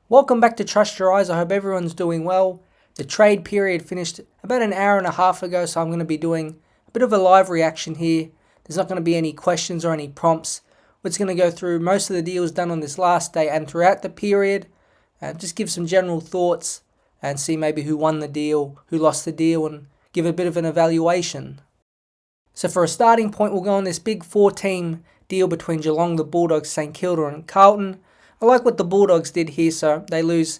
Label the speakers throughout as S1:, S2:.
S1: Welcome back to Trust Your Eyes. I hope everyone's doing well. The trade period finished about an hour and a half ago, so I'm going to be doing a bit of a live reaction here. There's not going to be any questions or any prompts. We're just going to go through most of the deals done on this last day and throughout the period, and just give some general thoughts and see maybe who won the deal, who lost the deal, and give a bit of an evaluation. So for a starting point, we'll go on this big 4-team deal between Geelong, the Bulldogs, St Kilda and Carlton. I like what the Bulldogs did here, so they lose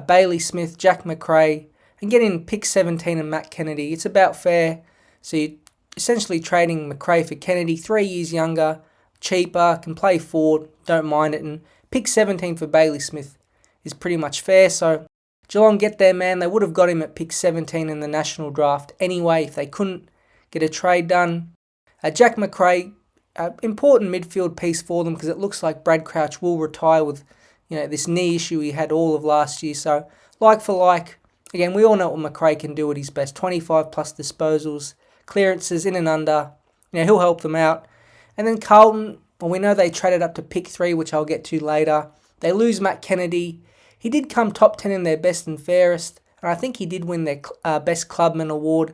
S1: Bailey Smith, Jack Macrae, and get in pick 17 and Matt Kennedy. It's about fair. So you're essentially trading Macrae for Kennedy, 3 years younger, cheaper, can play forward, don't mind it, and pick 17 for Bailey Smith is pretty much fair. So Geelong get their man. They would have got him at pick 17 in the national draft anyway if they couldn't get a trade done. Jack Macrae, important midfield piece for them because it looks like Brad Crouch will retire with this knee issue he had all of last year. So like for like, again, we all know what Macrae can do at his best. 25 plus disposals, clearances in and under. He'll help them out. And then Carlton, well, we know they traded up to pick 3, which I'll get to later. They lose Matt Kennedy. He did come top 10 in their best and fairest, and I think he did win their best clubman award.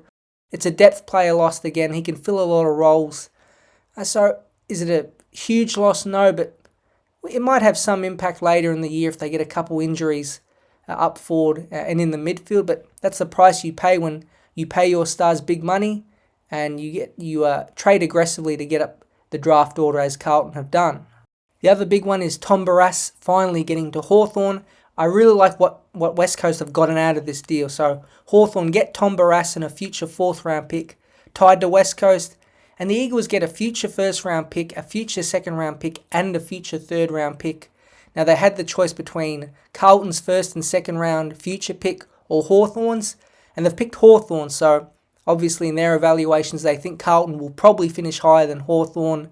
S1: It's a depth player lost again. He can fill a lot of roles. So is it a huge loss? No, but it might have some impact later in the year if they get a couple injuries up forward and in the midfield. But that's the price you pay when you pay your stars big money and you trade aggressively to get up the draft order as Carlton have done. The other big one is Tom Barrass finally getting to Hawthorn. I really like what West Coast have gotten out of this deal. So Hawthorn get Tom Barrass and a future 4th round pick tied to West Coast. And the Eagles get a future 1st round pick, a future 2nd round pick, and a future 3rd round pick. Now they had the choice between Carlton's 1st and 2nd round future pick or Hawthorn's, and they've picked Hawthorn. So obviously in their evaluations they think Carlton will probably finish higher than Hawthorn,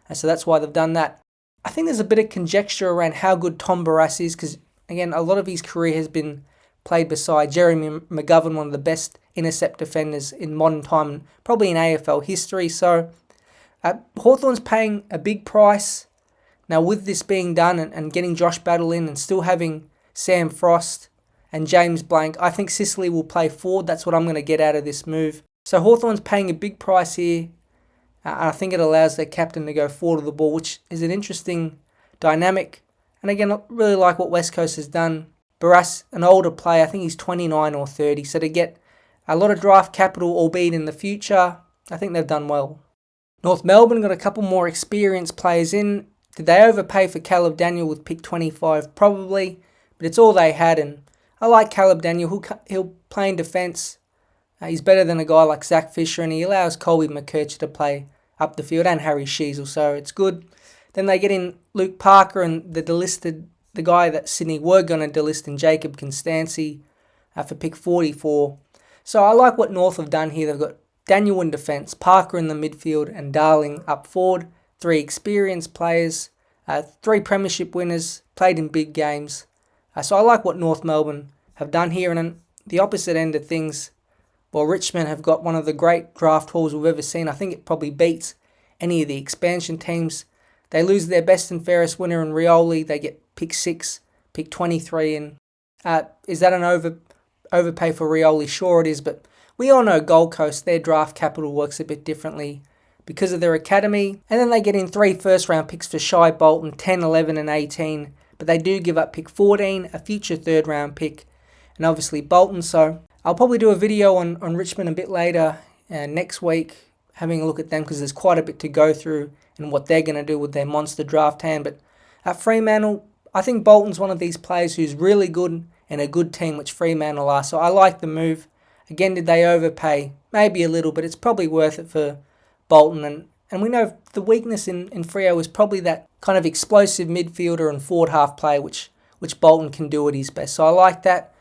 S1: and so that's why they've done that. I think there's a bit of conjecture around how good Tom Barrass is because, again, a lot of his career has been played beside Jeremy McGovern, one of the best intercept defenders in modern time, probably in AFL history. So Hawthorn's paying a big price. Now with this being done and getting Josh Battle in and still having Sam Frost and James Blank, I think Sicily will play forward. That's what I'm going to get out of this move. So Hawthorn's paying a big price here. I think it allows their captain to go forward of the ball, which is an interesting dynamic. And again, I really like what West Coast has done. Barrass, an older player, I think he's 29 or 30, so to get a lot of draft capital, albeit in the future, I think they've done well. North Melbourne got a couple more experienced players in. Did they overpay for Caleb Daniel with pick 25? Probably, but it's all they had, and I like Caleb Daniel. He'll play in defence. He's better than a guy like Zach Fisher, and he allows Colby McKercher to play up the field, and Harry Sheasel, so it's good. Then they get in Luke Parker and the guy that Sydney were going to delist in Jacob Constancy for pick 44. So I like what North have done here. They've got Daniel in defence, Parker in the midfield, and Darling up forward. 3 experienced players, 3 premiership winners, played in big games. So I like what North Melbourne have done here. And on the opposite end of things, well, Richmond have got one of the great draft hauls we've ever seen. I think it probably beats any of the expansion teams. They lose their best and fairest winner in Rioli. They get pick 6, pick 23. And is that an overpay for Rioli? Sure it is, but we all know Gold Coast, their draft capital works a bit differently because of their academy. And then they get in 3 first-round picks for Shy Bolton, 10, 11 and 18. But they do give up pick 14, a future 3rd-round pick, and obviously Bolton. So I'll probably do a video on Richmond a bit later next week, having a look at them because there's quite a bit to go through and what they're going to do with their monster draft hand. But at Fremantle, I think Bolton's one of these players who's really good and a good team, which Fremantle are. So I like the move. Again, did they overpay? Maybe a little, but it's probably worth it for Bolton. And we know the weakness in Freo is probably that kind of explosive midfielder and forward half player, which Bolton can do at his best. So I like that.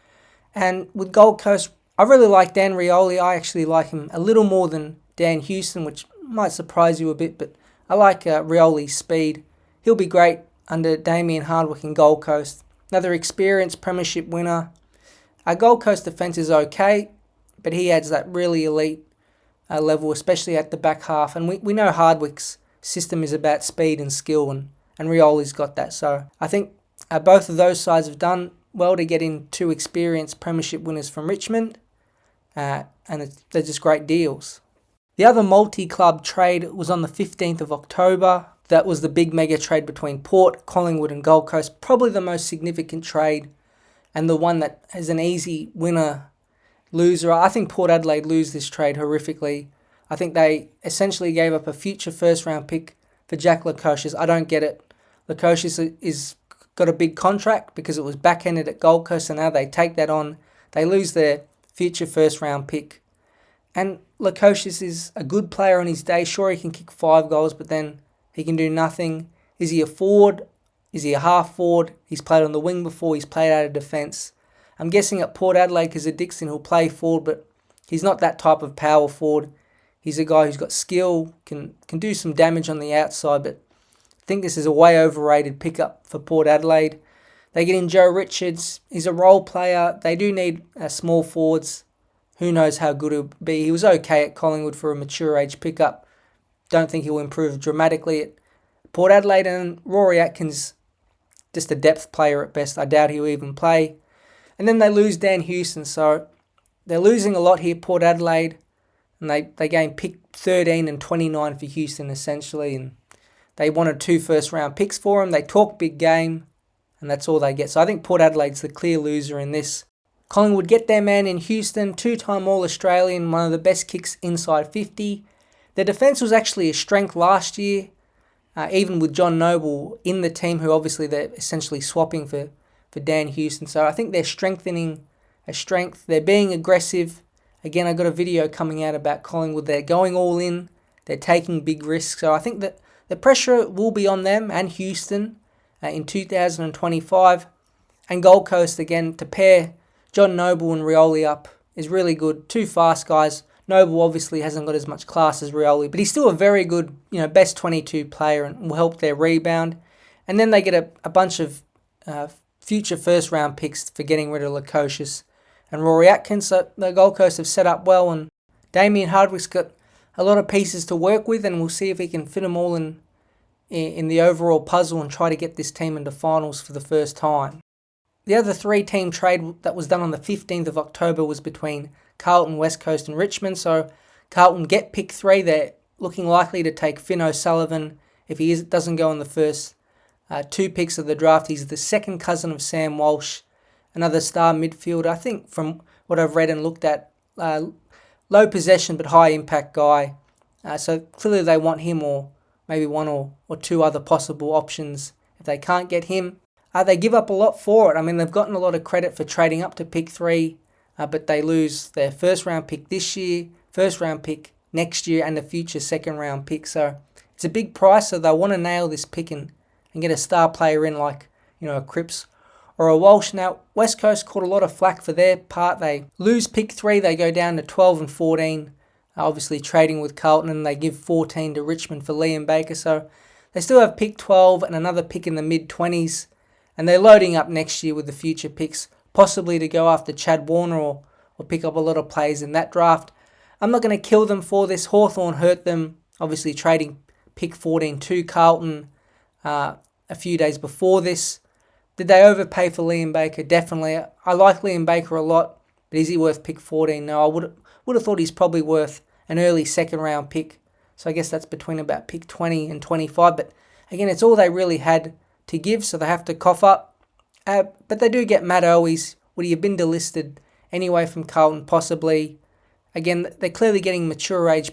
S1: And with Gold Coast, I really like Dan Rioli. I actually like him a little more than Dan Houston, which might surprise you a bit, but I like Rioli's speed. He'll be great under Damien Hardwick in Gold Coast. Another experienced premiership winner. Our Gold Coast defence is okay, but he adds that really elite level, especially at the back half. And we know Hardwick's system is about speed and skill, and Rioli's got that. So I think both of those sides have done well to get in two experienced premiership winners from Richmond, and they're just great deals. The other multi-club trade was on the 15th of October. That was the big mega trade between Port, Collingwood and Gold Coast. Probably the most significant trade and the one that has an easy winner-loser. I think Port Adelaide lose this trade horrifically. I think they essentially gave up a future first-round pick for Jack Lukosius. I don't get it. Lukosius is got a big contract because it was back-ended at Gold Coast, and now they take that on. They lose their future first-round pick. And Lukosius is a good player on his day. Sure, he can kick 5 goals, but then he can do nothing. Is he a forward? Is he a half forward? He's played on the wing before. He's played out of defence. I'm guessing at Port Adelaide because of Dixon, he'll play forward, but he's not that type of power forward. He's a guy who's got skill, can do some damage on the outside, but I think this is a way overrated pickup for Port Adelaide. They get in Joe Richards. He's a role player. They do need small forwards. Who knows how good he'll be. He was okay at Collingwood for a mature age pickup. Don't think he'll improve dramatically at Port Adelaide. And Rory Atkins, just a depth player at best. I doubt he'll even play. And then they lose Dan Houston. So they're losing a lot here, Port Adelaide. And they gain pick 13 and 29 for Houston, essentially. And they wanted 2 first-round picks for him. They talk big game, and that's all they get. So I think Port Adelaide's the clear loser in this. Collingwood get their man in Houston, 2-time All-Australian, one of the best kicks inside 50. Their defence was actually a strength last year, even with John Noble in the team, who obviously they're essentially swapping for Dan Houston. So I think they're strengthening a strength. They're being aggressive. Again, I got a video coming out about Collingwood. They're going all in. They're taking big risks. So I think that the pressure will be on them and Houston in 2025. And Gold Coast, again, to pair John Noble and Rioli up is really good. 2 fast guys. Noble obviously hasn't got as much class as Rioli, but he's still a very good, best 22 player and will help their rebound. And then they get a bunch of future first-round picks for getting rid of Lukosius and Rory Atkins. So the Gold Coast have set up well, and Damien Hardwick's got a lot of pieces to work with, and we'll see if he can fit them all in the overall puzzle and try to get this team into finals for the first time. The other 3-team trade that was done on the 15th of October was between Carlton, West Coast and Richmond. So Carlton get pick 3. They're looking likely to take Finn O'Sullivan. If he doesn't go in the first 2 picks of the draft, he's the second cousin of Sam Walsh, another star midfielder. I think from what I've read and looked at, low possession but high impact guy. So clearly they want him, or maybe 1 or 2 other possible options if they can't get him. They give up a lot for it. I mean, they've gotten a lot of credit for trading up to pick 3, but they lose their first-round pick this year, first-round pick next year, and the future second-round pick. So it's a big price, so they want to nail this pick and get a star player in like, a Cripps or a Walsh. Now, West Coast caught a lot of flack for their part. They lose pick 3. They go down to 12 and 14, obviously trading with Carlton, and they give 14 to Richmond for Liam Baker. So they still have pick 12 and another pick in the mid-20s. And they're loading up next year with the future picks, possibly to go after Chad Warner or pick up a lot of players in that draft. I'm not going to kill them for this. Hawthorn hurt them, obviously trading pick 14 to Carlton a few days before this. Did they overpay for Liam Baker? Definitely. I like Liam Baker a lot, but is he worth pick 14? No, I would have thought he's probably worth an early second-round pick. So I guess that's between about pick 20 and 25. But again, it's all they really had to give, so they have to cough up. But they do get Matt Owies. Would he have been delisted anyway from Carlton? Possibly. Again, they're clearly getting mature age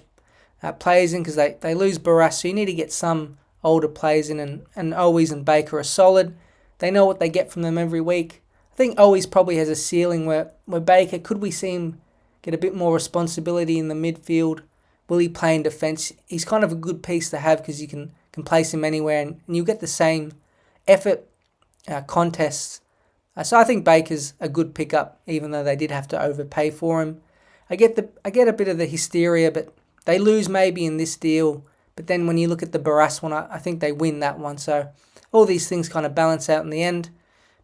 S1: players in because they lose Barrass, so you need to get some older players in, and Owies and Baker are solid. They know what they get from them every week. I think Owies probably has a ceiling where Baker, could we see him get a bit more responsibility in the midfield? Will he play in defence? He's kind of a good piece to have because you can place him anywhere and you get the same effort contests. So I think Baker's a good pickup, even though they did have to overpay for him. I get a bit of the hysteria, but they lose maybe in this deal. But then when you look at the Barrass one, I think they win that one. So all these things kind of balance out in the end.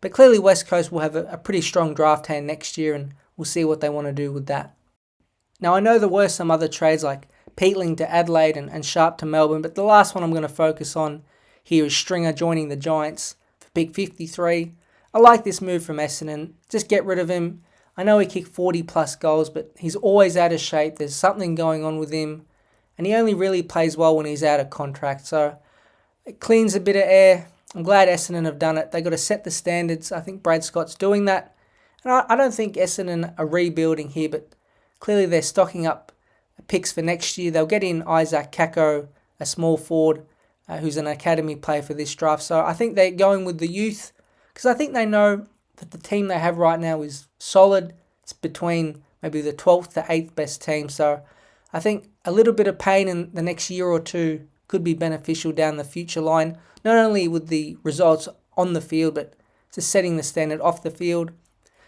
S1: But clearly West Coast will have a pretty strong draft hand next year, and we'll see what they want to do with that. Now, I know there were some other trades like Peatling to Adelaide and Sharp to Melbourne, but the last one I'm going to focus on here is Stringer joining the Giants for pick 53. I like this move from Essendon. Just get rid of him. I know he kicked 40 plus goals, but he's always out of shape. There's something going on with him, and he only really plays well when he's out of contract. So it cleans a bit of air. I'm glad Essendon have done it. They got to set the standards. I think Brad Scott's doing that. And I don't think Essendon are rebuilding here, but clearly they're stocking up picks for next year. They'll get in Isaac Kako, a small forward, who's an academy player for this draft. So I think they're going with the youth, because I think they know that the team they have right now is solid. It's between maybe the 12th to 8th best team. So I think a little bit of pain in the next year or two could be beneficial down the future line, not only with the results on the field, but just setting the standard off the field.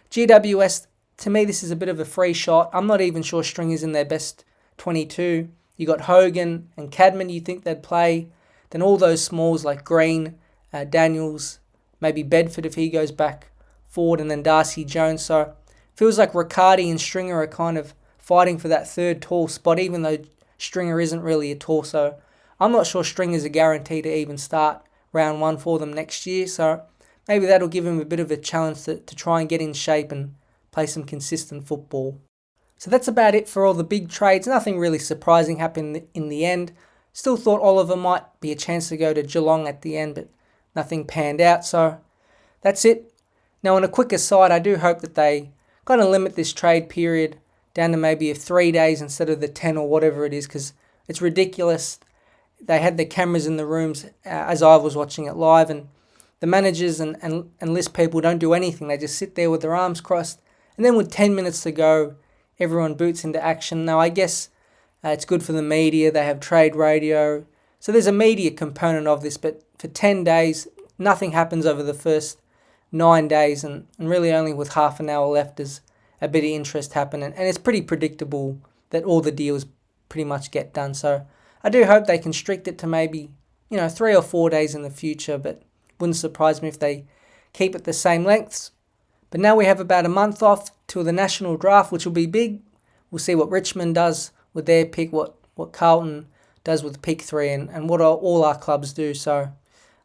S1: GWS, to me, this is a bit of a free shot. I'm not even sure Stringer's in their best 22. You got Hogan and Cadman you think they'd play. Then all those smalls like Green, Daniels, maybe Bedford if he goes back forward, and then Darcy Jones. So feels like Riccardi and Stringer are kind of fighting for that third tall spot, even though Stringer isn't really a tall. So I'm not sure Stringer's a guarantee to even start round one for them next year. So maybe that'll give him a bit of a challenge to try and get in shape and play some consistent football. So that's about it for all the big trades. Nothing really surprising happened in the end. Still thought Oliver might be a chance to go to Geelong at the end, but nothing panned out. So that's it. Now, on a quick aside, I do hope that they kind of limit this trade period down to maybe 3 days instead of the 10 or whatever it is, because it's ridiculous. They had the cameras in the rooms as I was watching it live, and the managers and list people don't do anything. They just sit there with their arms crossed, and then with 10 minutes to go, everyone boots into action. Now, I guess it's good for the media. They have trade radio. So there's a media component of this, but for 10 days, nothing happens over the first 9 days, and really only with half an hour left does a bit of interest happen. And it's pretty predictable that all the deals pretty much get done. So I do hope they constrict it to maybe, 3 or 4 days in the future, but wouldn't surprise me if they keep it the same lengths. But now we have about a month off till the national draft, which will be big. We'll see what Richmond does with their pick, what Carlton does with pick 3, and what all our clubs do. So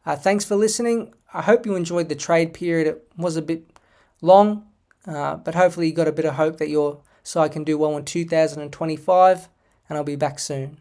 S1: thanks for listening. I hope you enjoyed the trade period. It was a bit long, but hopefully you got a bit of hope that your side can do well in 2025, and I'll be back soon.